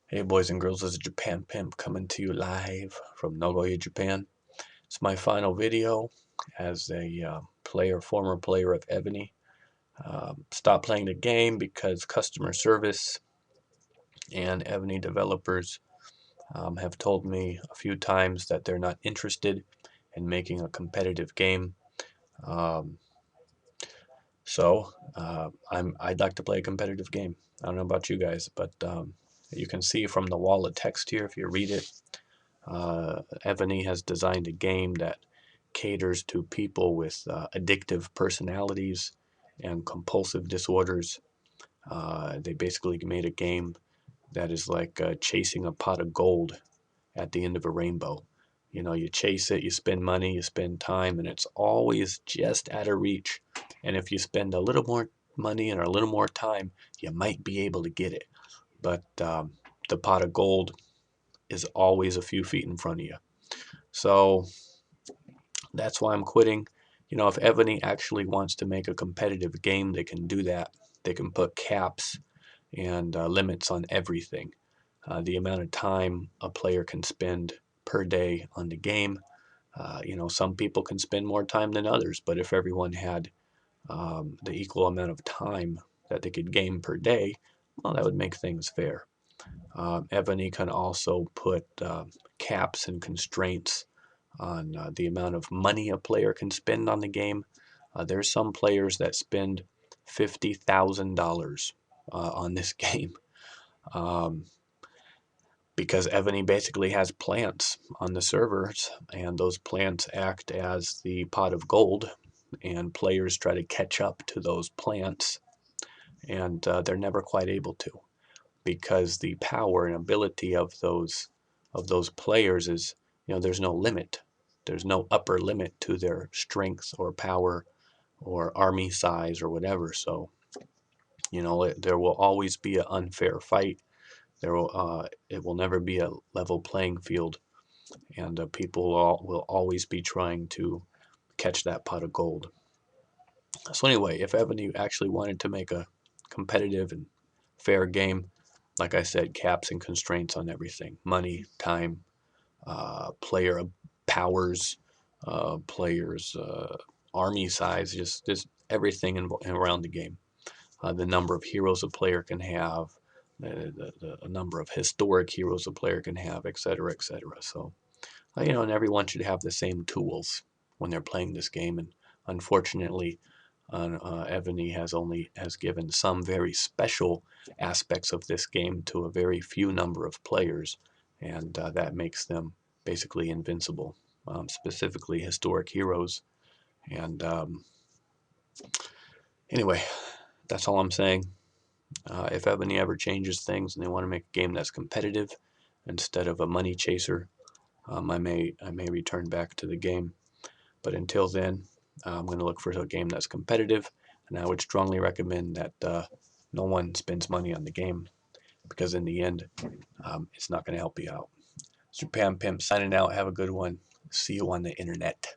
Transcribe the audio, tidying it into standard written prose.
Hey boys and girls, this is Japanpimp coming to you live from Nagoya, Japan. It's my final video as a former player of Evony. Stopped playing the game because customer service and Evony developers have told me a few times that they're not interested in making a competitive game. Um, I'd like to play a competitive game. I don't know about you guys, but you can see from the wall of text here, if you read it, Evony has designed a game that caters to people with addictive personalities and compulsive disorders. They basically made a game that is like chasing a pot of gold at the end of a rainbow. You know, you chase it, you spend money, you spend time, and it's always just out of reach. And if you spend a little more money and a little more time, you might be able to get it. But the pot of gold is always a few feet in front of you. So that's why I'm quitting. You know, if Evony actually wants to make a competitive game, they can do that. They can put caps and limits on everything. The amount of time a player can spend per day on the game. You know, some people can spend more time than others, but if everyone had the equal amount of time that they could game per day, well, that would make things fair. Evony can also put caps and constraints on the amount of money a player can spend on the game. There's some players that spend $50,000 on this game um, because Evony basically has plants on the servers, and those plants act as the pot of gold, and players try to catch up to those plants, and they're never quite able to because the power and ability of those players is, you know, there's no limit. There's no upper limit to their strength or power or army size or whatever. So, you know, there will always be an unfair fight. It will never be a level playing field, and people will always be trying to catch that pot of gold. So anyway, if Ebony actually wanted to make a competitive and fair game, like I said, caps and constraints on everything: money, time, player powers, players, army size, just everything around the game. The number of heroes a player can have, the number of historic heroes a player can have, etc., etc. So, you know, and everyone should have the same tools when they're playing this game. And unfortunately, Evony has given some very special aspects of this game to a very few number of players, and that makes them basically invincible. Specifically, historic heroes. And anyway, that's all I'm saying. If Ebony ever changes things and they want to make a game that's competitive instead of a money chaser, I may return back to the game. But until then, I'm going to look for a game that's competitive, and I would strongly recommend that no one spends money on the game because in the end, it's not going to help you out. It's Japan Pimp signing out. Have a good one. See you on the internet.